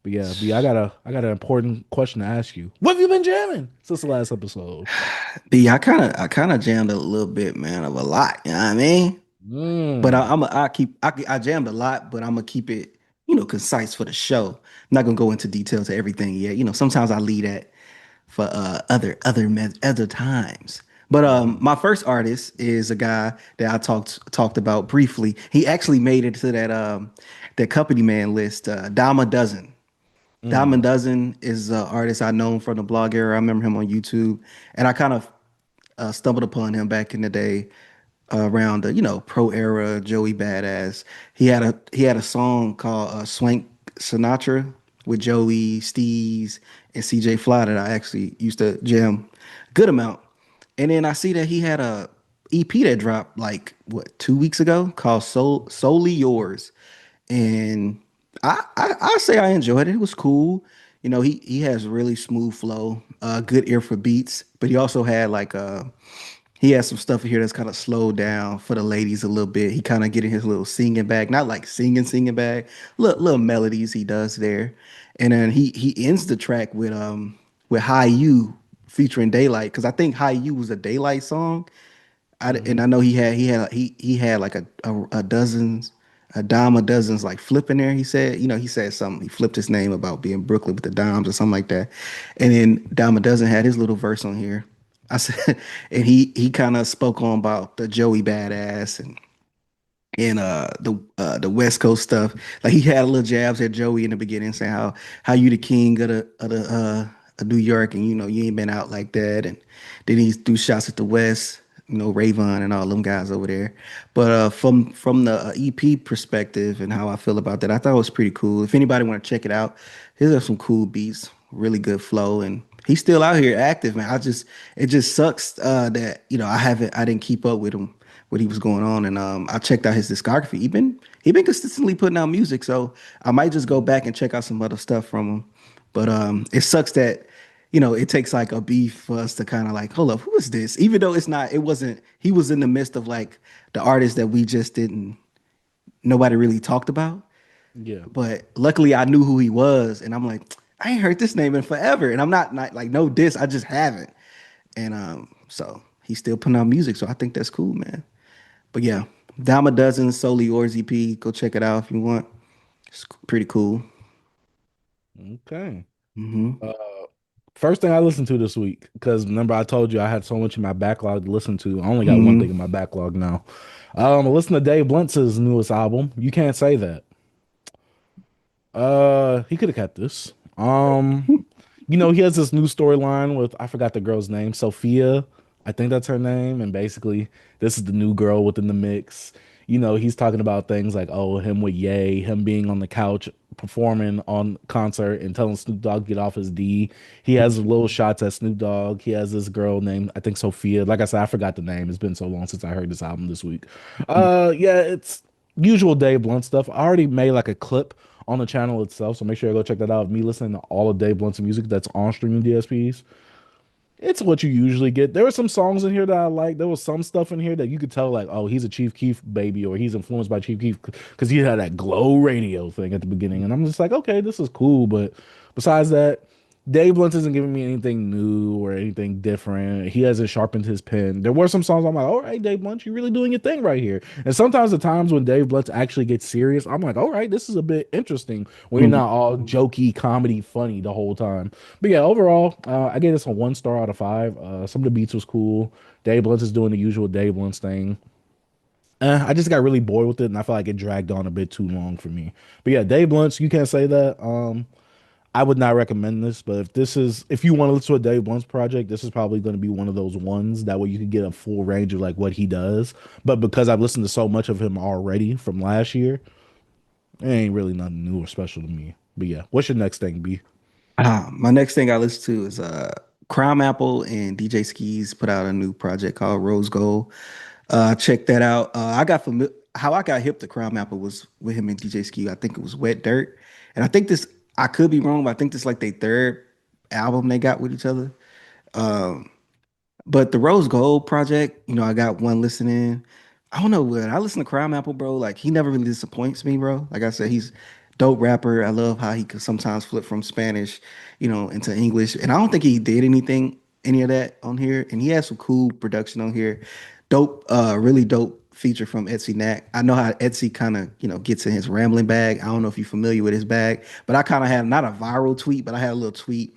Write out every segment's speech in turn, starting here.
But yeah, B, I got an important question to ask you. What have you been jamming since the last episode? B, I kind of jammed a little bit, man, of a lot. You know what I mean? But Mm. I jammed a lot, but I'm gonna keep it, concise for the show. I'm not gonna go into details of everything yet. Sometimes I leave that for other times. But Mhm. my first artist is a guy that I talked about briefly. He actually made it to that company man list. Dama Dozen. Mm. Dama Dozen is an artist I known from the blog era. I remember him on YouTube, and I kind of stumbled upon him back in the day around the pro era Joey Badass. He had a song called Swank Sinatra with Joey, Steez, and CJ Fly that I actually used to jam a good amount. And then I see that he had a EP that dropped like what 2 weeks ago called Solely Yours. And I say I enjoyed it. It was cool. He has really smooth flow, good ear for beats, but he also had he has some stuff in here that's kind of slowed down for the ladies a little bit. He kind of getting his little singing back, not like singing back, little melodies he does there. And then he ends the track with High You featuring Daylight, because I think High You was a Daylight song. And Mhm. I know he had like a dozens a dime a dozens like flipping there. He said something. He flipped his name about being Brooklyn with the dimes or something like that. And then Dime a Dozen had his little verse on here. I said, and he kind of spoke on about the Joey Badass and the West Coast stuff. Like he had a little jabs at Joey in the beginning, saying how you the king of New York, and you ain't been out like that. And then he threw shots at the West, Rayvon and all them guys over there. But from the EP perspective and how I feel about that, I thought it was pretty cool. If anybody want to check it out, his are some cool beats, really good flow, and he's still out here active, man. It just sucks that I didn't keep up with him what he was going on, and I checked out his discography. He been consistently putting out music, so I might just go back and check out some other stuff from him. But it sucks that it takes like a beef for us to kind of like, hold up, who is this? Even though it wasn't. He was in the midst of like the artist that we just didn't nobody really talked about. Yeah. But luckily, I knew who he was, and I'm like, I ain't heard this name in forever, and I'm not like no diss, I just haven't. And so he's still putting out music, so I think that's cool, man. But yeah, Dime a Dozen, Solely Yours EP. Go check it out if you want. It's pretty cool. Okay. Hmm. Uh, First thing I listened to this week, because remember I told you I had so much in my backlog to listen to. I only got one thing Hmm. in my backlog now. I listened to Dave Blunt's newest album. You can't say that. He could have kept this. He has this new storyline with I forgot the girl's name, Sophia. I think that's her name. And basically, this is the new girl within the mix. He's talking about things like, oh, him with Ye, him being on the couch performing on concert and telling Snoop Dogg to get off his D. He has little shots at Snoop Dogg. He has this girl named, I think, Sophia. Like I said, I forgot the name. It's been so long since I heard this album this week. Yeah, it's usual Dave Blunt stuff. I already made like a clip on the channel itself. So make sure you go check that out. Me listening to all of Dave Blunt's music that's on streaming DSPs. It's what you usually get. There were some songs in here that I like. There was some stuff in here that you could tell, like, oh, he's a Chief Keef baby, or he's influenced by Chief Keef because he had that glow radio thing at the beginning. And I'm just like, okay, this is cool. But besides that, Dave Blunt isn't giving me anything new or anything different. He hasn't sharpened his pen. There were some songs I'm like, all right, Dave Blunt, you're really doing your thing right here. And sometimes the times when Dave Blunt actually gets serious, I'm like, all right, this is a bit interesting when you're not all jokey, comedy, funny the whole time. But yeah, overall, I gave this a 1 star out of 5. Some of the beats was cool. Dave Blunt is doing the usual Dave Blunt thing. I just got really bored with it, and I felt like it dragged on a bit too long for me. But yeah, Dave Blunt's, you can't say that. I would not recommend this, but if you want to listen to a Dave Blunt's project, this is probably going to be one of those ones that way you can get a full range of like what he does. But because I've listened to so much of him already from last year, it ain't really nothing new or special to me. But yeah, what's your next thing, B? My next thing I listen to is CRIMEAPPLE and DJ Skizz put out a new project called Rose Gold. Check that out. How I got hip to CRIMEAPPLE was with him and DJ Ski. I think it was Wet Dirt, and I could be wrong, but I think this is like their third album they got with each other. Um, but the Rose Gold project, I got one listening. I don't know when I listen to CRIMEAPPLE, bro. Like he never really disappoints me, bro. Like I said, he's Dope rapper. I love how he could sometimes flip from Spanish, into English. And I don't think he did any of that on here. And he has some cool production on here. Dope, really dope feature from Etsy Knack. I know how Etsy kind of, gets in his rambling bag. I don't know if you're familiar with his bag, but I kind of had not a viral tweet, but I had a little tweet.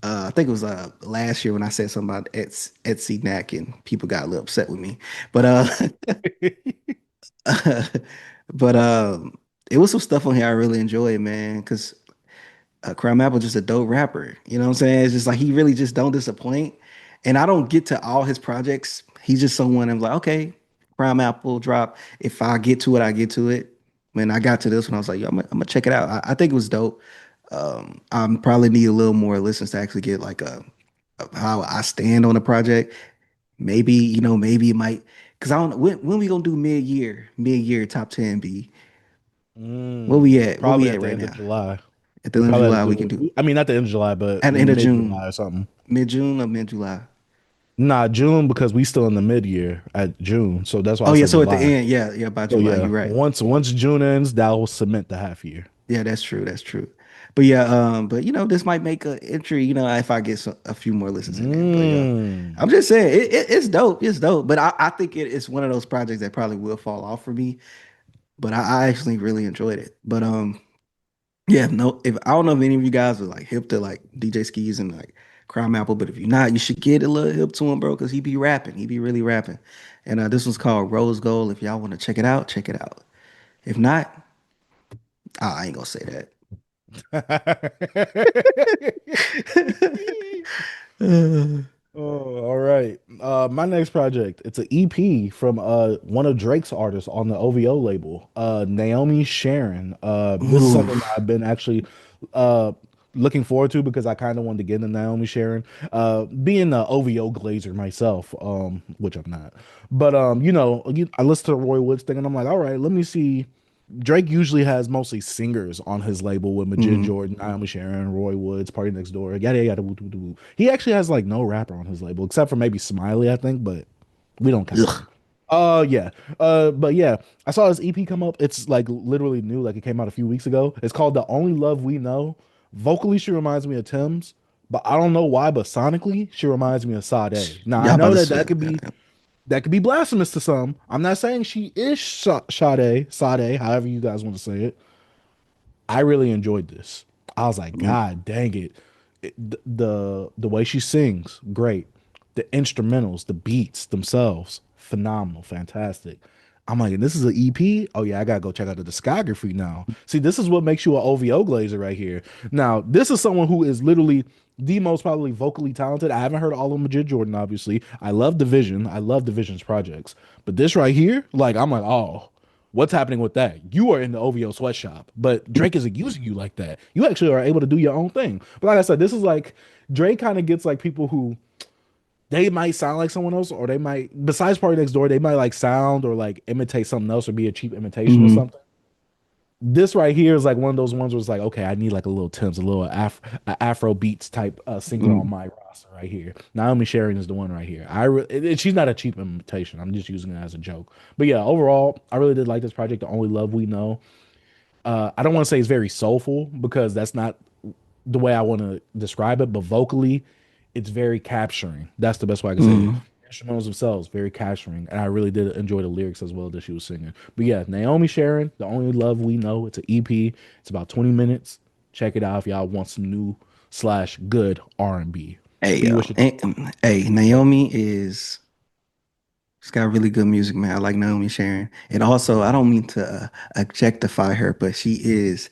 I think it was last year when I said something about Etsy Knack and people got a little upset with me. But but it was some stuff on here I really enjoyed, man. Because CRIMEAPPLE just a dope rapper. You know what I'm saying? It's just like he really just don't disappoint. And I don't get to all his projects. He's just someone I'm like, okay, CRIMEAPPLE drop. If I get to it, I get to it. When I got to this one, I was like, yo, I'm gonna check it out. I think it was dope. I probably need a little more listens to actually get like how I stand on the project. Maybe, maybe it might, because I don't know when we gonna do mid year top 10 be. Where we Probably at at the right end of now? July. At the We end of probably have to July, we do can do it. I mean, not the end of July, but at the end of mid June, July or something. mid-June or mid-July. Nah, June because we still in the mid year at June, so that's why Oh I yeah, said so at the July. end, yeah, yeah, by So July, yeah, you're right. once June ends, that will cement the half year. Yeah, that's true, that's true. But yeah, but this might make a entry, if I get a few more listens in there. But yeah, Mm. I'm just saying it's dope, it's dope. But I think it's one of those projects that probably will fall off for me. But I actually really enjoyed it. But yeah, no, if I don't know if any of you guys are like hip to like DJ Skizz and like CRIMEAPPLE, but if you're not, you should get a little hip to him, bro, because he be rapping. He be really rapping. And this one's called Rose Gold. If y'all want to check it out, check it out. If not, I ain't gonna say that. Oh, all right. My next project, it's an EP from one of Drake's artists on the OVO label, Naomi Sharon. This is Ooh. something that I've been actually uh looking forward to because I kind of wanted to get into Naomi Sharon. Being the OVO glazer myself, which I'm not. But I listened to the Roy Woods thing and I'm like, all right, let me see. Drake usually has mostly singers on his label with Majid Mm. Jordan, Naomi Sharon, Roy Woods, Party Next Door, yada yada woo, woo, woo. He actually has like no rapper on his label except for maybe Smiley, I think, but we don't count Ugh. him. Yeah. But yeah, I saw his EP come up. It's like literally new, like it came out a few weeks ago. It's called The Only Love We Know. Vocally, she reminds me of Tim's, but I don't know why, but sonically, she reminds me of Sade. Now I Y'all about know to that say, that could be blasphemous to some. I'm not saying she is Sade, however you guys want to say it. I really enjoyed this. I was like, mm, God dang it. The way she sings, great. The instrumentals, the beats themselves, phenomenal, fantastic. I'm like, and this is an EP. Oh yeah, I gotta go check out the discography now. See, this is what makes you an OVO glazer right here. Now, this is someone who is literally the most probably vocally talented. I haven't heard all of Majid Jordan, obviously. I love Division. I love Division's projects. But this right here, like, I'm like, oh, what's happening with that? You are in the OVO sweatshop, but Drake isn't using you like that. You actually are able to do your own thing. But like I said, this is like Drake kind of gets like people who they might sound like someone else, or they might, besides Party Next Door, they might like sound or like imitate something else or be a cheap imitation of mm, something. This right here is like one of those ones where it's like, okay, I need like a little Tim's, a little Afro beats type singer on mm. my roster right here. Naomi Sharon is the one right here. She's not a cheap imitation. I'm just using it as a joke. But yeah, overall, I really did like this project. The Only Love We Know. I don't want to say it's very soulful because that's not the way I want to describe it, but vocally, it's very capturing. That's the best way I can say it. Mm. Instrumentals themselves, very capturing. And I really did enjoy the lyrics as well that she was singing. But yeah, Naomi Sharon, The Only Love We Know. It's an EP. It's about 20 minutes. Check it out if y'all want some new slash good R&B. Hey, Speed, yo. what's your thoughts? Hey, Naomi is she's got really good music, man. I like Naomi Sharon. And also, I don't mean to objectify her, but she is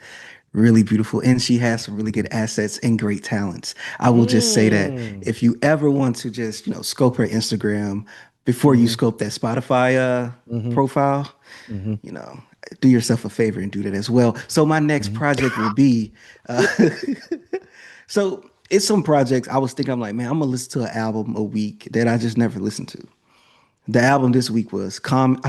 really beautiful and she has some really good assets and great talents. I will just say that Mm. if you ever want to just, scope her Instagram before you Mm-hmm. scope that Spotify Mm-hmm. profile, Mm-hmm. you know, do yourself a favor and do that as well. So my next Mm-hmm. project will be so it's some projects I was thinking I'm like, man, I'm gonna listen to an album a week that I just never listened to. The album this week was Common,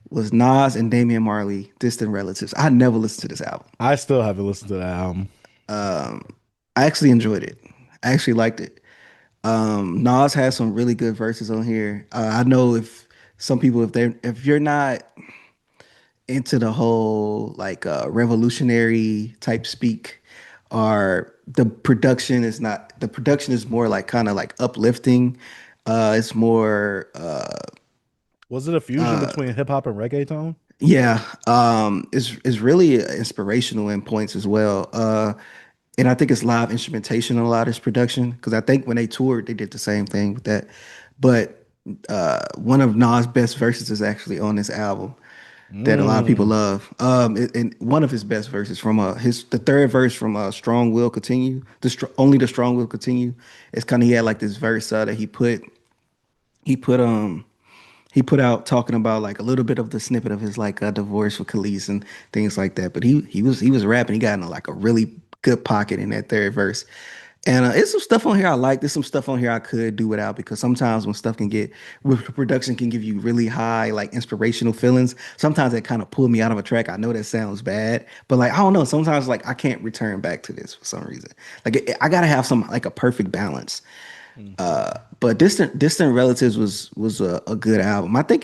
was Nas and Damian Marley, Distant Relatives. I never listened to this album. I still haven't listened to that album. Um, I actually enjoyed it. I actually liked it. Nas has some really good verses on here. I know if some people, if you're not into the whole like revolutionary type speak, or the production is more like kind of like uplifting. It's more Was it a fusion between hip hop and reggaeton? yeah, it's really inspirational in points as well. And I think it's live instrumentation in a lot of his production, because I think when they toured, they did the same thing with that. But one of Nas' best verses is actually on this album that a lot of people Mm. love. And one of his best verses from the third verse from "Strong Will Continue," only the strong will continue. It's kind of, he had like this verse that he put he put out talking about like a little bit of the snippet of his like divorce with Khalees and things like that. But he was rapping. He got in like a really good pocket in that third verse. And it's some stuff on here I like. There's some stuff on here I could do without, because sometimes when stuff can get with production can give you really high like inspirational feelings. Sometimes it kind of pull me out of a track. I know that sounds bad, but like I don't know. Sometimes like I can't return back to this for some reason. Like I gotta have some like a perfect balance. Mhm. But Distant Relatives was a good album. I think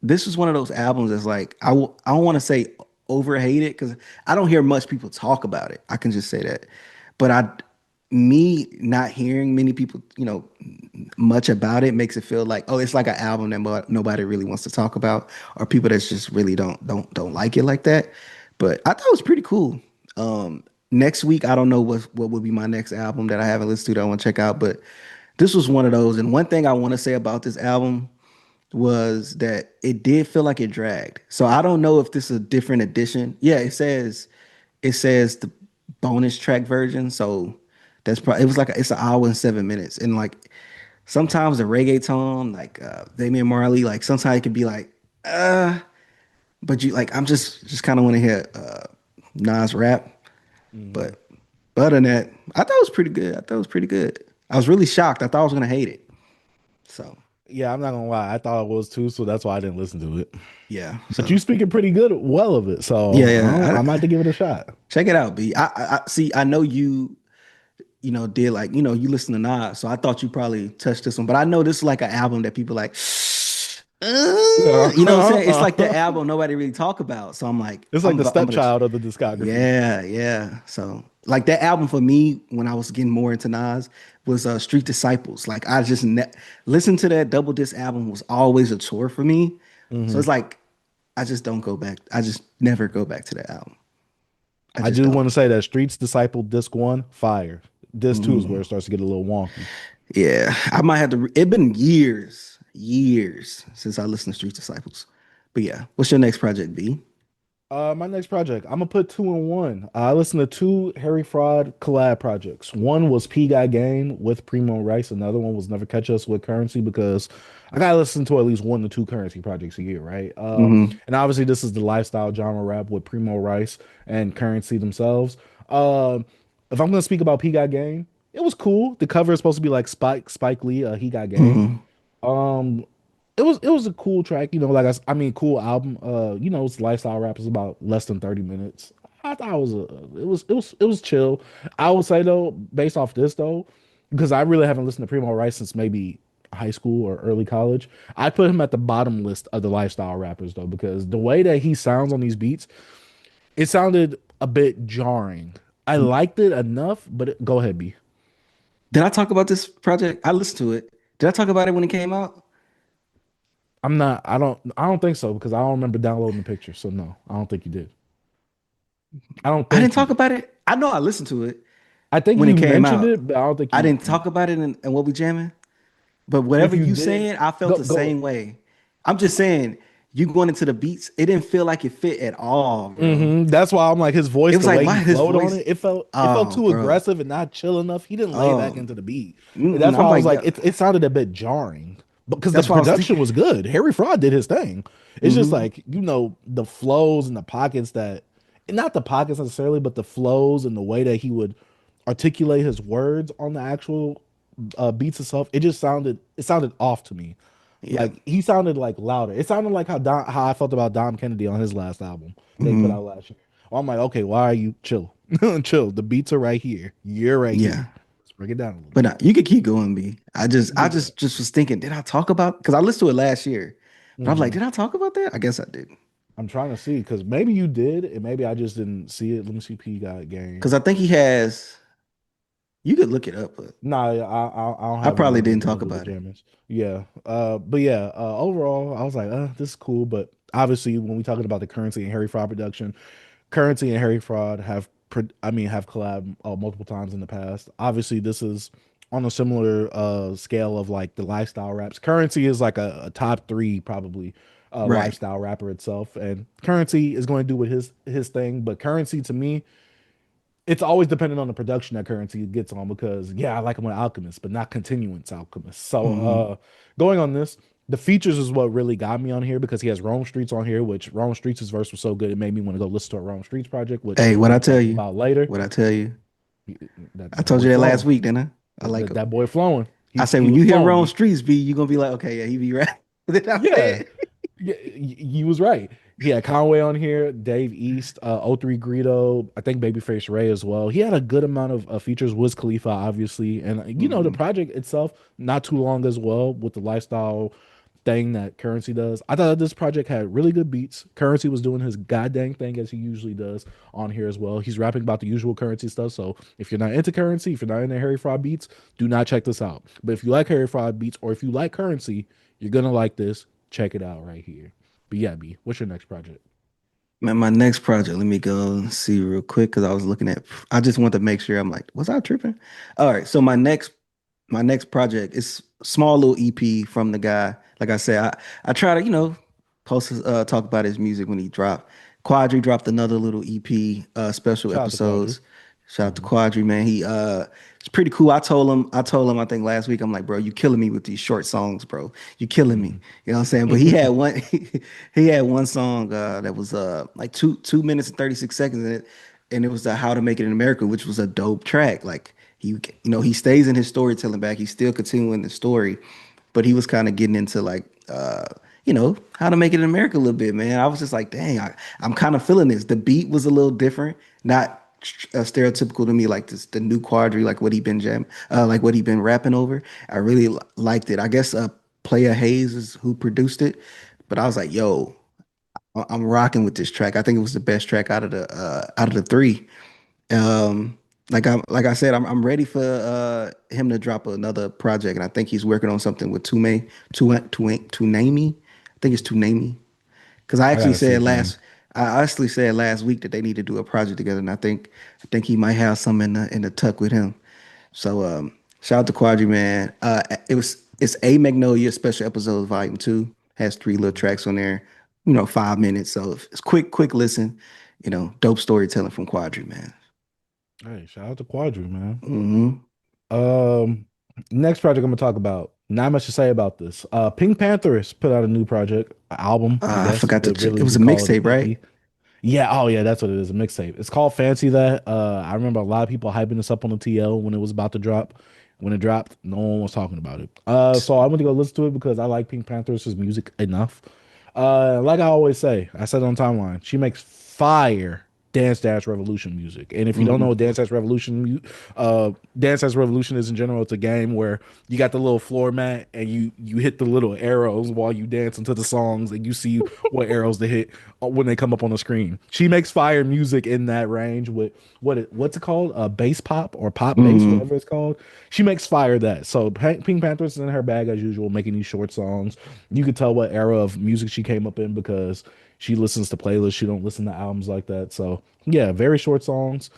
this was one of those albums that's like I don't want to say overhated, because I don't hear much people talk about it. I can just say that. But me not hearing many people, much about it makes it feel like, oh, it's like an album that nobody really wants to talk about, or people that just really don't like it like that. But I thought it was pretty cool. Next week, I don't know what would be my next album that I haven't listened to that I want to check out, but this was one of those. And one thing I want to say about this album was that it did feel like it dragged. So I don't know if this is a different edition. Yeah, it says the bonus track version. So that's probably, it was like it's an hour and 7 minutes. And like sometimes the reggaeton, like Damian Marley, like sometimes it can be like, but you like, I'm just kind of want to hear Nas rap. Mhm. But other than that, I thought it was pretty good. I thought it was pretty good. I was really shocked. I thought I was gonna hate it. So Yeah, I'm not gonna lie. I thought it was too, so that's why I didn't listen to it. yeah. But you So speaking pretty good, well of it, so yeah, yeah. I might have to give it a shot. Check it out, B. I see. I know did like, you listen to Nas, so I thought you probably touched this one. But I know this is like an album that people like, you know what I'm saying? It's like the album nobody really talk about. So I'm like, It's like the I'm gonna, stepchild of the discography. yeah, yeah. So like that album for me, when I was getting more into Nas, was Street Disciples. Like I just listened to that double disc album was always a chore for me. So Hmm. it's like I just don't go back. I just never go back to that album. I I just do want don't. to say that Streets Disciple Disc One, fire. Disc Two is where Mm. it starts to get a little wonky. Yeah, I might have to. It been years since I listened to Street Disciples. But yeah, what's your next project, B? My next project, I'm gonna put two in one. I listened to two Harry Fraud collab projects. One was P Guy Game with Premo Rice. Another one was Never Catch Us with Currency, because I gotta listen to at least one to two Currency projects a year, right? Hmm. And obviously this is the lifestyle genre rap with Premo Rice and Currency themselves. Um, if I'm gonna speak about P Guy Game, it was cool. The cover is supposed to be like Spike Lee. He got game. Hmm. Um, it was a cool track, like I mean, cool album. It's lifestyle rap is about less than 30 minutes. I thought it was chill. I would say though, based off this though, because I really haven't listened to Primo Rice since maybe high school or early college. I put him at the bottom list of the lifestyle rappers though, because the way that he sounds on these beats, it sounded a bit jarring. I liked it enough, but go ahead, B. Did I talk about this project? I listened to it. Did I talk about it when it came out? I don't think so, because I don't remember downloading the picture. So no, I don't think you did. I don't I didn't think you talk did. about it. I know I listened to it I think when it you came mentioned out. it, but I don't think I you. didn't talk about it in what we jamming. But If whatever you you did, saying, I felt go the go. same way. I'm just saying, you going into the beats, it didn't feel like it fit at all, bro. That's why I'm like his It voice, was the like, way he why his flowed on voice? it. It felt Oh, too bro. aggressive and not chill enough. He didn't lay back Oh, into the beat. And mm-mm. that's I'm why I was like, like, yeah. it sounded a bit jarring. Because the That's why I was production thinking. was good. Harry Fraud did his thing. It's just Hmm. like, the flows and the pockets that, not the pockets necessarily, but the flows and the way that he would articulate his words on the actual beats itself. It sounded off to me. Yeah. Like he sounded like louder. It sounded like how I felt about Dom Kennedy on his last album that he put Hmm. out last year. I'm like, okay, why are you chill? Chill. The beats are right here. You're right here. Yeah. Let's break it down a little But bit. you could keep going, B. I But yeah. just was thinking, did I talk about? Because I listened to it last year, but I'm like, Hmm. did I talk about that? I guess I did. I'm trying to see because maybe you did, and maybe I just didn't see it. Let me see. P got game. Because I think he has. You could look it up, but Nah, I don't I have it probably on here didn't because talk of the about it. jammers. Yeah. But yeah. Overall, I was like, this is cool. But obviously, when we talking about the Currency and Harry Fraud production, Currency and Harry Fraud have collabed multiple times in the past. Obviously, this is on a similar scale of like the lifestyle raps. Currency is like a top three probably Right. lifestyle rapper itself, and Currency is going to do with his thing. But Currency to me, it's always dependent on the production that Currency gets on because yeah, I like him with Alchemist, but not Continuance Alchemist. So Hmm. going on this, the features is what really got me on here because he has Rome Streets on here, which Rome Streets' verse was so good it made me want to go listen to a Rome Streets project, which Hey, what we'll I be tell talking you? about later. What I tell you? I That told boy you that last flowing. week, didn't I? I like him. That boy flowing. I He say he when was you hear flowing, Wrong B. Streets be, you gonna be like, okay, yeah, he be right. Did I say Yeah. it? Yeah, he was right. He had Conway on here, Dave East, O3 Greedo, I think Babyface Ray as well. He had a good amount of features. Wiz Khalifa, obviously, and the Hmm. project itself not too long as well with the lifestyle thing that Currency does. I thought this project had really good beats. Currency was doing his goddamn thing as he usually does on here as well. He's rapping about the usual Currency stuff. So if you're not into Currency, if you're not into Harry Fraud beats, do not check this out. But if you like Harry Fraud beats or if you like Currency, you're gonna like this. Check it out right here. But yeah, B, what's your next project? Man, my next project, let me go and see real quick because I was looking at. I just want to make sure. I'm like, was I tripping? All right, so my next project is a small little EP from the guy. Like I said, I try to post talk about his music when he dropped. Quadry dropped another little EP special Shout out to Quadri. episodes. Shout out to Hmm. Quadry, man. It's pretty cool. I think last week, I'm like, bro, you killing me with these short songs, bro. You killing me. Hmm. You know what I'm saying? But he had one he had one song that was like two minutes and 36 seconds in it, and it was the How to Make It in America, which was a dope track. Like he stays in his storytelling back. He's still continuing the story, but he was kind of getting into like how to make it in America a little bit, man. I was just like, dang, I'm kind of feeling this. The beat was a little different, not stereotypical to me like this, the new Quadry, like like what he been rapping over. I really liked it. I guess Playa Hayes is who produced it, but I was like, yo, I'm rocking with this track. I think it was the best track out of the three. Like I said, I'm ready for him to drop another project, and I think he's working on something with Tunami. I think it's Tunami. Because I gotta see his name. I actually said last week that they need to do a project together, and I think he might have some in the tuck with him. So shout out to Quadri, man. It's a Magnolia special episode volume two. Has three little Mhm. tracks on there, 5 minutes. So it's quick listen. Dope storytelling from Quadri, man. Hey, shout out to Quadri, man. Hmm. Um, Next project I'm gonna talk about. Not much to say about this. PinkPantheress put out a new project, album, I I guess. forgot to But check. really, It was we a call it mixtape, an right? EP. Yeah, oh yeah, that's what it is, a mixtape. It's called Fancy That. I remember a lot of people hyping this up on the TL when it was about to drop. When it dropped, no one was talking about it. So I went to go listen to it because I like Pink Pantheress' music enough. Like I always say, I said it on timeline, she makes fire Dance Dance Revolution music. And if you don't know Hmm. what Dance Dance Revolution is in general, it's a game where you got the little floor mat and you hit the little arrows while you dance into the songs and you see what arrows to hit when they come up on the screen. She makes fire music in that range with what's it called? Bass pop or pop bass, Hmm. whatever it's called. She makes fire that. So Pink Pantheress is in her bag as usual, making these short songs. You could tell what era of music she came up in because she listens to playlists. She don't listen to albums like that. So yeah, very short songs.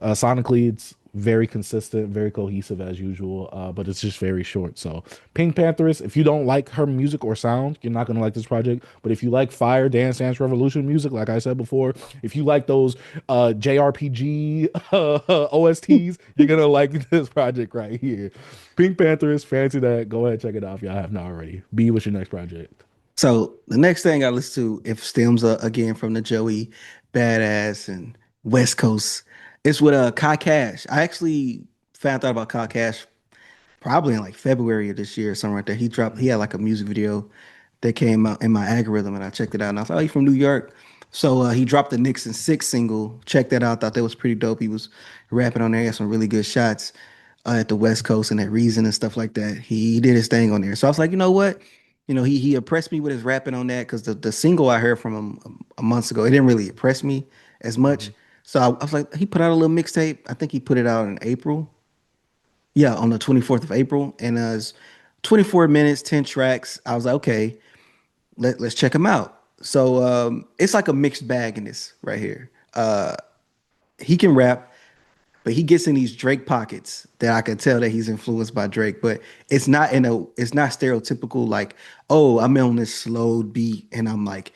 Sonically, it's very consistent, very cohesive as usual, but it's just very short. So, Pink Pantheress, if you don't like her music or sound, you're not gonna like this project. But if you like Fire, Dance Dance Revolution music, like I said before, if you like those JRPG OSTs, you're gonna like this project right here. Pink Pantheress, fancy that. Go ahead, check it out if y'all have not already. B, what's your next project? So the next thing I listen to, if stems again from the Joey Badass and West Coast, it's with Kai Cash. I actually found out about Kai Cash probably in like February of this year or something like that. He had like a music video that came out in my algorithm, and I checked it out. And I was like, oh, he's from New York. So he dropped the Nixon Six single. Checked that out. Thought that was pretty dope. He was rapping on there. He had some really good shots at the West Coast and that Reason and stuff like that. He did his thing on there. So I was like, you know what? he impressed me with his rapping on that because the single I heard from him a months ago, it didn't really impress me as much. Mhm. So I was like, he put out a little mixtape. I think he put it out in April. Yeah, on the 24th of April. And it's 24 minutes, 10 tracks. I was like, okay, let's check him out. So it's like a mixed bag in this right here. He can rap, but he gets in these Drake pockets that I can tell that he's influenced by Drake. But it's not stereotypical like, oh, I'm on this slow beat and I'm like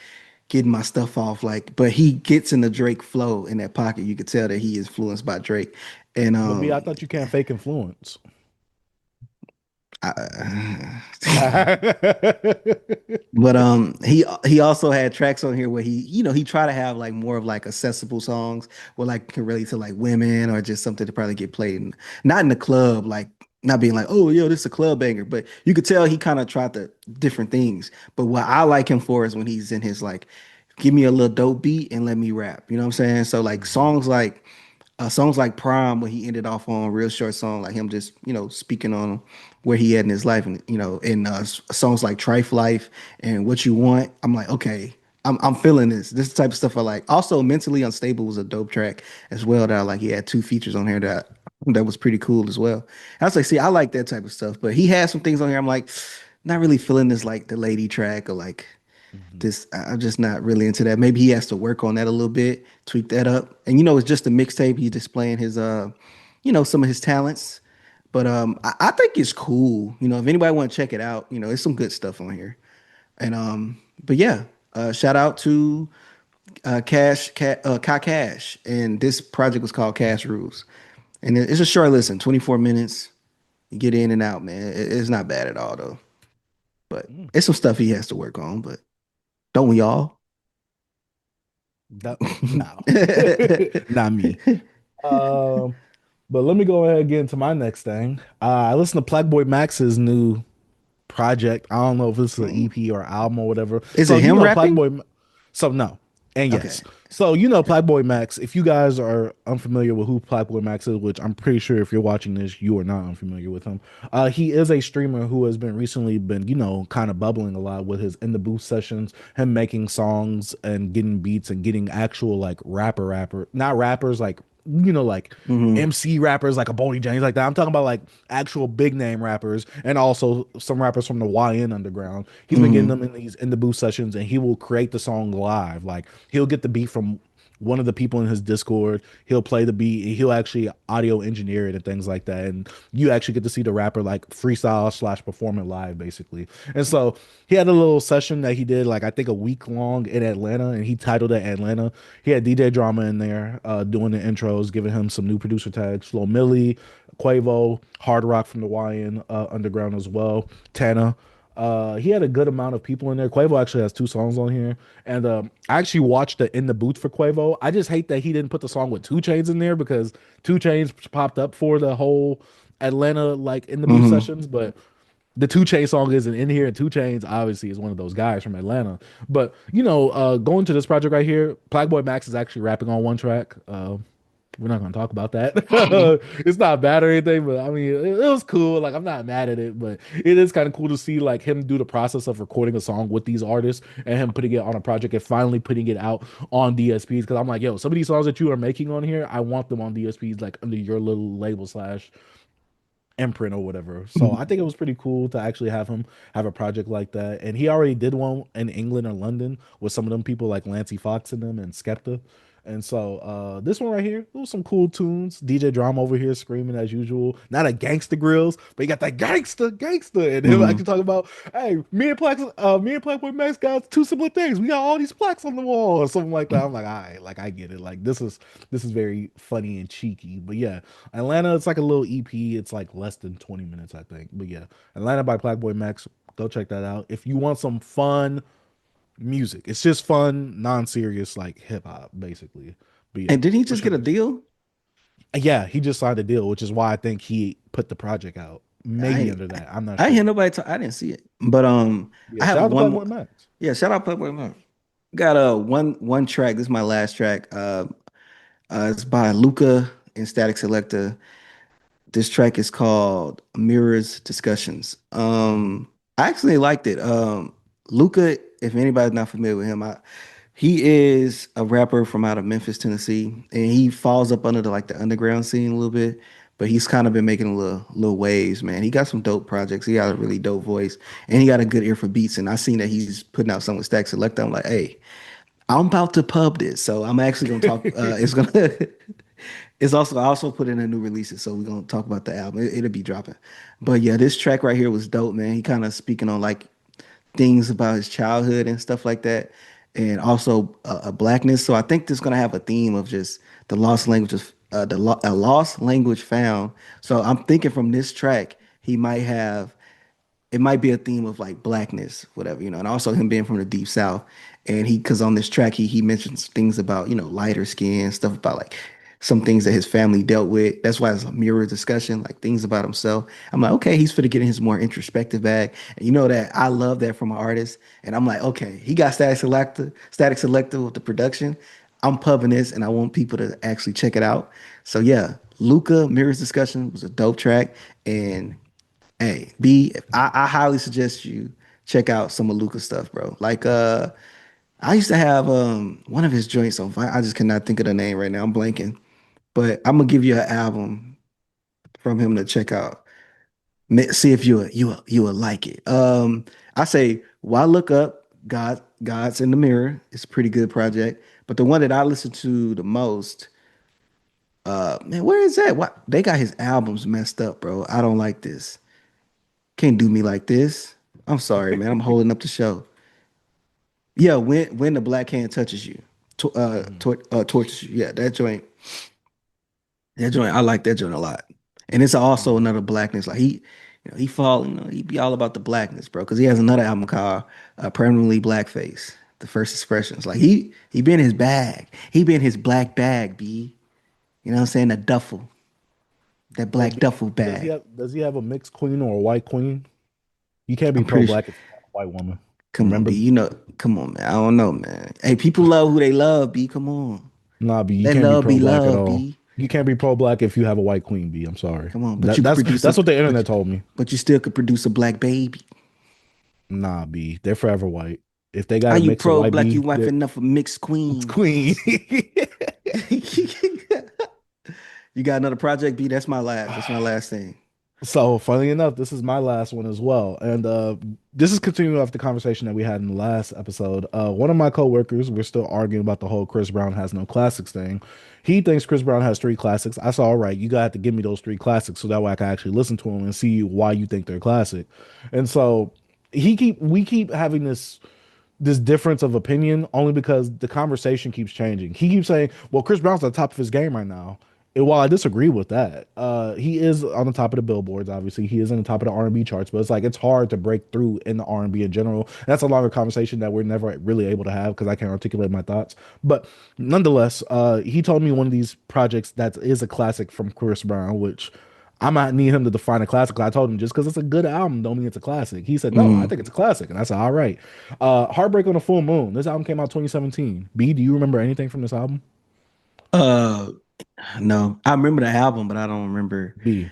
getting my stuff off. Like, but he gets in the Drake flow in that pocket. You could tell that he is influenced by Drake. And But B, I thought you can't fake influence. I, Mhm. But he also had tracks on here where he tried to have like more of like accessible songs where like can relate to like women or just something to probably get played not in the club, like not being like, oh yo, this is a club banger. But you could tell he kind of tried the different things. But what I like him for is when he's in his like, give me a little dope beat and let me rap. You know what I'm saying? So like songs like Prime, where he ended off on a real short song, like him just, speaking on where he at in his life, and in songs like Trife Life and What You Want. I'm like, okay, I'm feeling this. This type of stuff I like. Also, Mentally Unstable was a dope track as well. That I like. He had two features on here that was pretty cool as well. I was like, see, I like that type of stuff, but he had some things on here. I'm like, not really feeling this like the lady track or like this. I'm just not really into that. Maybe he has to work on that a little bit, tweak that up. And it's just a mixtape. He's displaying his some of his talents. But I think it's cool. If anybody want to check it out, it's some good stuff on here. And but yeah, shout out to Kai Cash, and this project was called Cash Rules, and it's a short listen, 24 minutes. You get in and out, man. It's not bad at all though. But Mm. it's some stuff he has to work on. But don't we all? No, not me. Um, but let me go ahead and get into my next thing. I listened to Black Boy Max's new project. I don't know if this is an EP or album or whatever. Is So it you him know Black rapping? Boy. So no, and Okay. yes. So Black Boy Max. If you guys are unfamiliar with who Black Boy Max is, which I'm pretty sure if you're watching this, you are not unfamiliar with him. He is a streamer who has been recently been kind of bubbling a lot with his in the booth sessions, him making songs and getting beats and getting actual like rapper, not rappers like like Hmm. MC rappers like a Boney James like that. I'm talking about like actual big name rappers and also some rappers from the YN underground. He's been getting Hmm. them in these in the booth sessions and he will create the song live. Like he'll get the beat from one of the people in his Discord. He'll play the beat. And he'll actually audio engineer it and things like that. And you actually get to see the rapper like freestyle slash perform it live, basically. And so he had a little session that he did like I think a week long in Atlanta, and he titled it Atlanta. He had DJ Drama in there doing the intros, giving him some new producer tags. Flo Milli, Quavo, Hard Rock from the YN Underground as well. Tana. He had a good amount of people in there. Quavo actually has two songs on here, and I actually watched the in the booth for Quavo. I just hate that he didn't put the song with Two Chains in there because Two Chains popped up for the whole Atlanta like in the booth Hmm. sessions, but the Two Chains song isn't in here. And Two Chains obviously is one of those guys from Atlanta. But going to this project right here, Black Boy Max is actually rapping on one track. We're not gonna talk about that. It's not bad or anything, but I mean, it was cool. Like I'm not mad at it, but it is kind of cool to see like him do the process of recording a song with these artists and him putting it on a project and finally putting it out on DSPs. Because I'm like, yo, some of these songs that you are making on here, I want them on DSPs, like under your little label slash imprint or whatever. So I think it was pretty cool to actually have him have a project like that. And he already did one in England or London with some of them people like Lancey Fox in them and Skepta. And so this one right here, it was some cool tunes. DJ Drama over here screaming as usual. Not a gangster grills, but you got that gangster, and him Hmm. actually talking about, hey, me and Black Boy Max got two similar things. We got all these plaques on the wall or something like that. I'm like, all right, like I get it. Like this is very funny and cheeky. But yeah, Atlanta, it's like a little EP. It's like less than 20 minutes, I think. But yeah, Atlanta by Black Boy Max. Go check that out. If you want some fun music, it's just fun, non-serious, like hip hop, basically. But yeah, And did he what's just your get a next? deal? Yeah, he just signed a deal, which is why I think he put the project out. Maybe I under that. I'm not I ain't hear sure. nobody talk. I didn't see it. But I Yeah, have shout out to one Black more. Boy Max. Yeah, shout out Playboy Monk. Got one track. This is my last track. It's by Lukah and Static Selektah. This track is called Mirrors Discussions. I actually liked it. Lukah, if anybody's not familiar with him, he is a rapper from out of Memphis, Tennessee, and he falls up under the like the underground scene a little bit. But he's kind of been making a little waves, man. He got some dope projects. He got a really dope voice, and he got a good ear for beats. And I seen that he's putting out some with Stack Selektah. I'm like, hey, I'm about to pub this, so I'm actually gonna talk. It's gonna. It's also I also put in a new releases, so we're gonna talk about the album. It'll be dropping. But yeah, this track right here was dope, man. He kind of speaking on like things about his childhood and stuff like that, and also a blackness. So I think this is gonna have a theme of just the lost languages, a lost language found. So I'm thinking from this track, he might have it might be a theme of like blackness, whatever, and also him being from the deep south. And because on this track he mentions things about, lighter skin, stuff about like some things that his family dealt with. That's why it's a mirror discussion, like things about himself. I'm like, okay, he's fit to get in his more introspective bag. And you know that I love that from an artist. And I'm like, okay, he got static selector with the production. I'm pubbing this and I want people to actually check it out. So yeah, Luca Mirrors Discussion was a dope track. And hey, I highly suggest you check out some of Luca's stuff, bro. Like I used to have one of his joints on Vine. I just cannot think of the name right now. I'm blanking. But I'm gonna give you an album from him to check out. See if you will like it. I say why look up God's in the Mirror. It's a pretty good project. But the one that I listen to the most, man, where is that? What they got his albums messed up, bro. I don't like this. Can't do me like this. I'm sorry, man. I'm holding up the show. Yeah, when the black hand touches you, Mhm. tortures you. Yeah, that joint. I like that joint a lot. And it's also Mhm. another blackness. Like he fall. He be all about the blackness, bro. Because he has another album called "Permanently Blackface." The first expressions. Like he been his bag. He been his black bag. B. You know what I'm saying? That duffel, that Well, black duffel Does he bag. have a mixed queen or a white queen? You can't be I'm pro pretty sure. black if you have a white woman. Come on, B. Remember? Come on, man. I don't know, man. Hey, people love who they love, B. Come on. Nah, B, you Let can't be love pro be black at love, all. B. You can't be pro black if you have a white queen, B. I'm sorry. Come on. But That you could that's produce a that's what the but internet told me. but you still could produce a black baby. Nah, B. They're forever white. If they got Are a you mix of pro white black? You B, wife they're enough of mixed it's queens. queen. You got another project, B? That's my last. That's my last thing. So, funny enough, this is my last one as well. And this is continuing off the conversation that we had in the last episode. One of my coworkers, we're still arguing about the whole Chris Brown has no classics thing. He thinks Chris Brown has three classics. I said, all right, you got to give me those three classics so that way I can actually listen to them and see why you think they're classic. And so we keep having this difference of opinion only because the conversation keeps changing. He keeps saying, "Well, Chris Brown's at the top of his game right now." And while I disagree with that, he is on the top of the billboards. Obviously, he is on the top of the R&B charts. But it's like it's hard to break through in the R&B in general. And that's a longer conversation that we're never really able to have because I can't articulate my thoughts. But nonetheless, he told me one of these projects that is a classic from Chris Brown, which I might need him to define a classic. I told him just because it's a good album don't mean it's a classic. He said, no, I Mm. think it's a classic. And I said, all right. Heartbreak on a Full Moon. This album came out 2017. B, do you remember anything from this album? Uh, no, I remember the album, but I don't remember. B,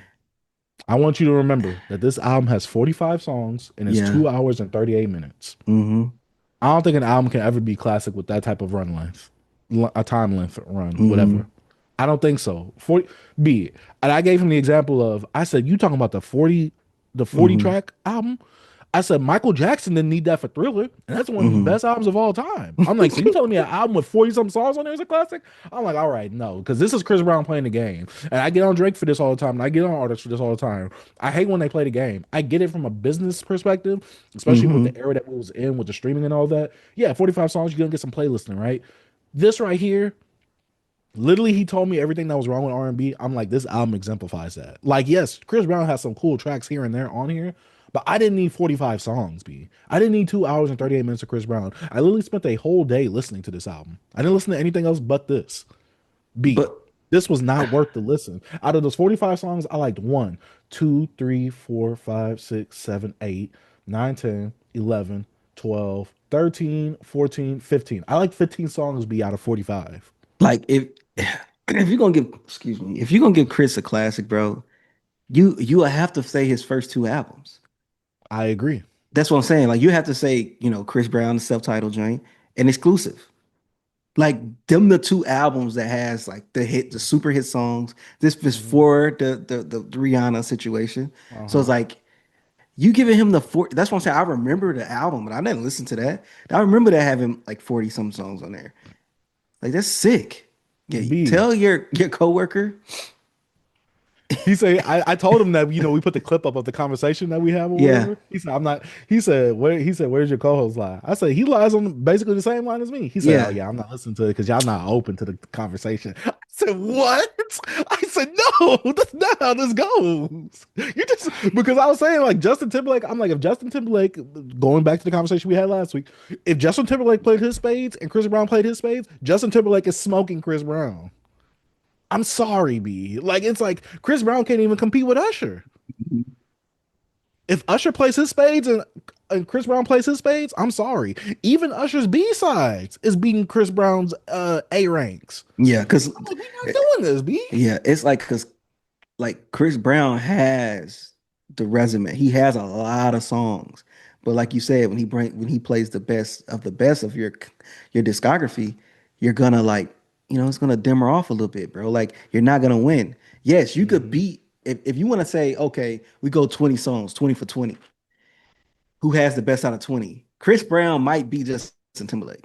I want you to remember that this album has 45 songs and it's Yeah. 2 hours and 38 minutes. Mm-hmm. I don't think an album can ever be classic with that type of run length, a time length run, whatever. Mm-hmm. I don't think so. 40 B. And I gave him the example of I said, you talking about the 40 Mm-hmm. track album? I said Michael Jackson didn't need that for Thriller, and that's one of his Mm-hmm. best albums of all time. I'm like, so you telling me an album with 40 some songs on there is a classic? I'm like, all right, no, because this is Chris Brown playing the game, and I get on Drake for this all the time, and I get on artists for this all the time. I hate when they play the game. I get it from a business perspective, especially with the Mm-hmm. era that we was in with the streaming and all that. Yeah, 45 songs, you're gonna get some playlisting, right? This right here, literally, he told me everything that was wrong with R&B. I'm like, this album exemplifies that. Like, yes, Chris Brown has some cool tracks here and there on here, but I didn't need 45 songs, B. I didn't need 2 hours and 38 minutes of Chris Brown. I literally spent a whole day listening to this album. I didn't listen to anything else but this. B. But This was not worth the listen. Out of those 45 songs, I liked one, two, three, four, five, six, seven, 8, 9, 10, 11, 12, 13, 14, 15. I like 15 songs, B, out of 45. like if you're gonna give, excuse me, if you're gonna give Chris a classic, bro, you will have to say his first two albums. I agree. That's what I'm saying. Like you have to say, Chris Brown, the self-titled joint, and exclusive. Like them the two albums that has like the super hit songs. This was Hmm. for the Rihanna situation. So it's Uh-huh. like you giving him the four. That's what I'm saying. I remember the album, but I didn't listen to that. I remember that having like 40 some songs on there. Like that's sick. Yeah, B. tell your coworker. He said, I told him that, we put the clip up of the conversation that we have or Yeah, whatever. He said, I'm not, he said, where's your co-host lie? I said, he lies on basically the same line as me. He said, oh yeah, yeah, I'm not listening to it because y'all not open to the conversation. I said, what? I said, no, that's not how this goes. You just, because I was saying like Justin Timberlake, I'm like, if Justin Timberlake, going back to the conversation we had last week, if Justin Timberlake played his spades and Chris Brown played his spades, Justin Timberlake is smoking Chris Brown. I'm sorry, B. Like it's like Chris Brown can't even compete with Usher. If Usher plays his spades and Chris Brown plays his spades, I'm sorry. Even Usher's B sides is beating Chris Brown's A ranks. yeah. Because I'm like, we're not doing this, B. yeah, it's like because like Chris Brown has the resume. He has a lot of songs. But like you said, when he plays the best of your discography, you're gonna like, it's gonna dimmer off a little bit, bro. Like you're not gonna win. Yes, you could Mhm. beat if you want to say, okay, we go 20 songs, 20 for 20. Who has the best out of 20? Chris Brown might be Justin Timberlake.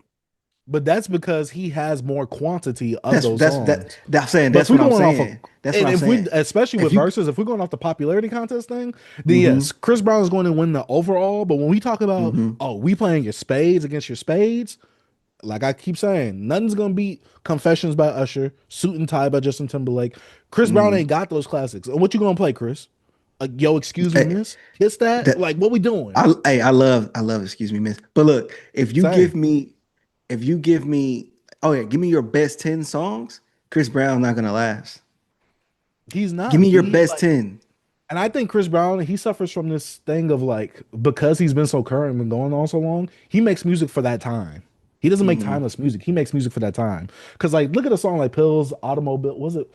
But that's because he has more quantity of That's those that's that songs. that's saying But if that's we're what I'm going off of, saying. That's what and I'm if we, saying. especially If with you verses, if we're going off the popularity contest thing, then mm-hmm, yes, Chris Brown is going to win the overall. But when we talk about, mm-hmm, oh, we playing your spades against your spades, like I keep saying, nothing's gonna beat Confessions by Usher, Suit and Tie by Justin Timberlake. Chris Brown mm-hmm. ain't got those classics. And what you gonna play, Chris? Yo, excuse me, miss. Kiss that. That Like, what we doing? I love excuse me, miss. But look, Same. if you give me oh yeah, give me your best 10 songs, Chris Brown's not gonna last. He's Give not me your B. best Like, 10. and I think Chris Brown, he suffers from this thing of like, because he's been so current and been going on so long, he makes music for that time. He doesn't make Mm-hmm. timeless music. He makes music for that time. Cause like, look at a song like Pills, Automobile. Was it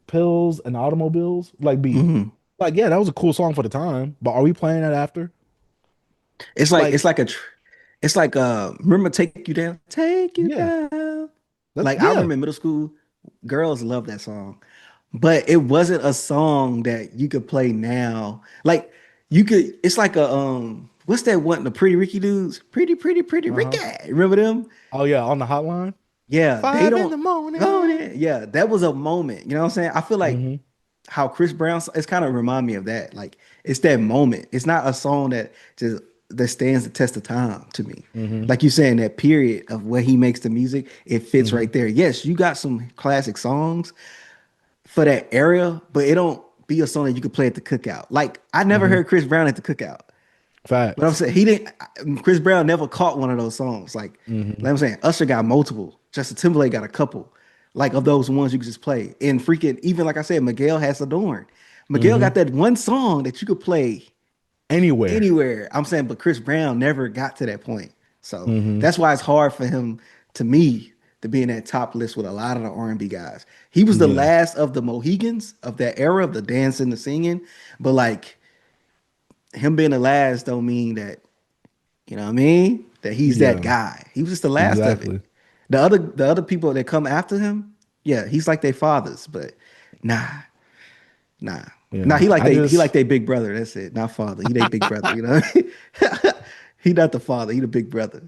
Pills and Automobiles? Like B. Mm-hmm. Like, yeah, that was a cool song for the time. But are we playing that after? Like, It's like remember Take You yeah, Down. that's Like I yeah. remember in middle school, girls love that song. But it wasn't a song that you could play now. Like it's like a what's that one, the Pretty Ricky dudes? Pretty Ricky. Uh-huh. Remember them? Oh yeah, on the hotline. Yeah, they 5 in don't the go morning. there. Yeah, that was a moment. You know what I'm saying? I feel like Hmm. how Chris Brown, it's kind of remind me of that. Like it's that moment. It's not a song that stands the test of time to me. Hmm. Like you saying, that period of where he makes the music, it fits Hmm. right there. Yes, you got some classic songs for that area, but it don't be a song that you could play at the cookout. Like I never Hmm. heard Chris Brown at the cookout. But I'm Facts. saying he didn't. Chris Brown never caught one of those songs. Hmm. Like I'm saying, Usher got multiple. Justin Timberlake got a couple. Like of those ones you could just play. And freaking even like I said, Miguel has Adorn. Miguel got Hmm. that one song that you could play Anywhere. anywhere. I'm saying, but Chris Brown never got to that point. So Hmm. that's why it's hard for him to me to be in that top list with a lot of the R&B guys. He was the Yeah. last of the Mohegans of that era of the dancing, the singing. But like him being the last don't mean that, you know what I mean? That he's that Yeah. guy. He was just the last of it. Exactly. The other people that come after him, yeah, he's like their fathers, but nah, nah. Nah, Yeah. I he like just their big brother. That's it. Not father. He their big brother, you know? He not the father, he the big brother.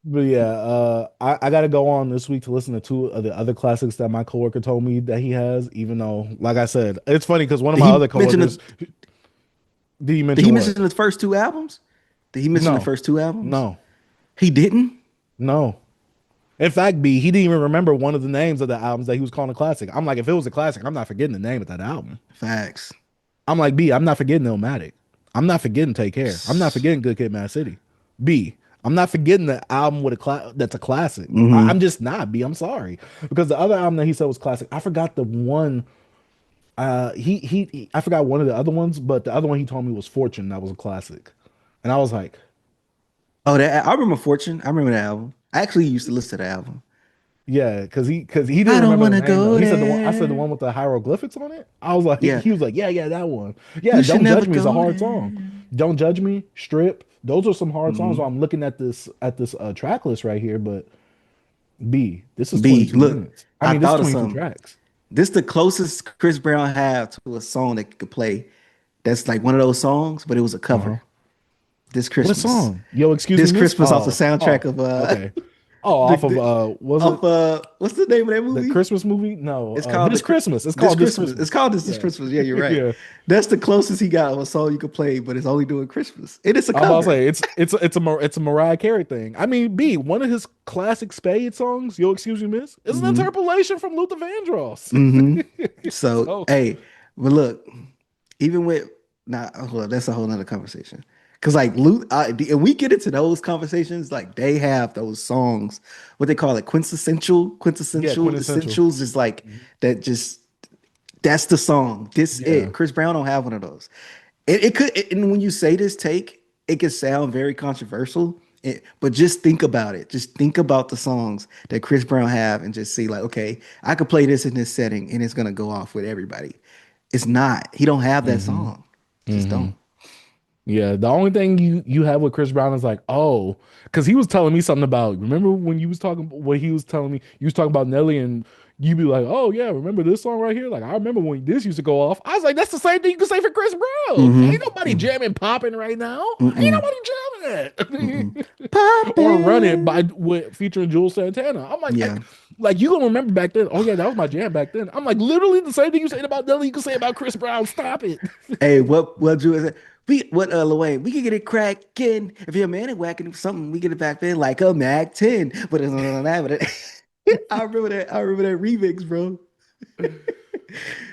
But yeah, I gotta go on this week to listen to two of the other classics that my coworker told me that he has, even though, like I said, it's funny because one of Did my he other mention coworkers, did he did mention he mention what? the first two albums? Did he mention the No, first two albums? no, He didn't? no. In fact, B, he didn't even remember one of the names of the albums that he was calling a classic. I'm like, if it was a classic, I'm not forgetting the name of that album. Facts. I'm like, B, I'm not forgetting Illmatic. I'm not forgetting Take Care. I'm not forgetting Good Kid, Mad City. B, I'm not forgetting the album with that's a classic. I'm Mm-hmm. just not, B. I'm sorry. Because the other album that he said was classic, I forgot the one. I forgot one of the other ones, but the other one he told me was Fortune. That was a classic. And I was like, Oh, that I remember Fortune. I remember that album. I actually used to listen to the album. yeah, because he didn't I don't remember want the to name though. go He said the one. I said the there. one with the hieroglyphics on it. I was like, Yeah. he was like, yeah, yeah, that one. Yeah, You should Don't never Judge Me is a go hard there. song. Don't Judge Me, Strip. Those are some hard songs. Mhm. While I'm looking at this track list right here, but B, this is B, 22 look, minutes. I I mean, this is thought of 22 something. tracks. This the closest Chris Brown have to a song that could play. That's like one of those songs, but it was a Uh-huh. cover. This What Christmas. song? Yo, excuse me, This miss? Christmas off the soundtrack Oh, of okay. Oh, the, off of the was it off what's the name of that the movie? Christmas movie? No, It's called This Christmas. It's This called This Christmas. It's Christmas. called This Yeah. Christmas. Yeah, you're right. Yeah. That's the closest he got of a song you could play, but it's only doing Christmas. It is a I'm about to cover. say it's a Mariah Carey thing. I mean, B, one of his classic Spade songs, Yo, excuse me, miss, is an Hmm. interpolation from Luther Vandross. Hmm. So, So, hey, but look, even with hold on, that's a whole nother conversation. Cause like Luke, and we get into those conversations, like they have those songs, what they call it, yeah, quintessential, quintessential. essentials is like that. Just that's the song. This Yeah. it. Chris Brown don't have one of those. And when you say this take, it could sound very controversial. But just think about it. Just think about the songs that Chris Brown have, and just see like, okay, I could play this in this setting, and it's gonna go off with everybody. It's not. He don't have that Hmm. song. Just Hmm. don't. Yeah, the only thing you have with Chris Brown is like, oh, because he was telling me something about. Remember when you was talking? What he was telling me, you was talking about Nelly, and you be like, oh yeah, remember this song right here? Like I remember when this used to go off. I was like, that's the same thing you can say for Chris Brown. Ain't nobody Mm-hmm. jamming popping right now. Ain't Mm-mm. nobody jamming Mm-mm. it. Or Run It Poppin'. by with featuring Jules Santana. I'm like, Yeah. like you gonna remember back then? Oh yeah, that was my jam back then. I'm like, literally the same thing you said about Nelly, you can say about Chris Brown. Stop it. Hey, what Drew is it? What Lil we can get it cracking. If you're a man and whacking something, we get it back then like a Mac 10. But it's not that. But I remember that. I remember that remix, bro. But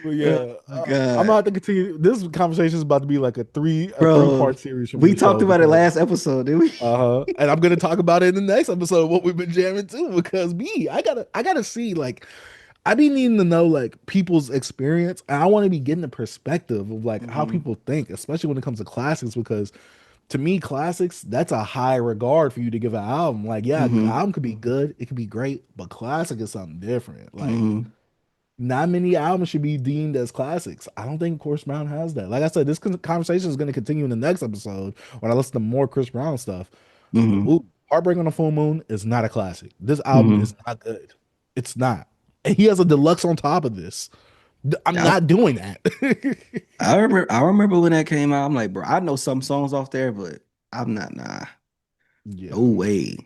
Oh yeah, I'm gonna God, have to continue. This conversation is about to be like a three bro. part series from We this talked show about it because last episode, did we? and I'm gonna talk about it in the next episode what we've been jamming too because I gotta see like I be needing to know like people's experience and I want to be getting the perspective of like how Hmm. people think, especially when it comes to classics because to me classics that's a high regard for you to give an album. Like yeah, an Hmm. album could be good, it could be great, but classic is something different. Like Hmm. not many albums should be deemed as classics. I don't think Chris Brown has that. Like I said, this conversation is going to continue in the next episode when I listen to more Chris Brown stuff. But Hmm. ooh, Heartbreak on the Full Moon is not a classic. This album Hmm. is not good. It's not. And he has a deluxe on top of this. I'm I, not doing that. I remember when that came out. I'm like, bro, I know some songs off there, but I'm not. Nah, no Yeah. way.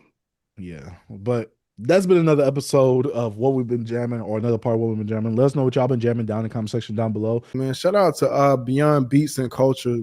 Yeah. But that's been another episode of what we've been jamming or another part of what we've been jamming. Let us know what y'all been jamming down in the comment section down below. Man, shout out to Beyond Beats and Culture.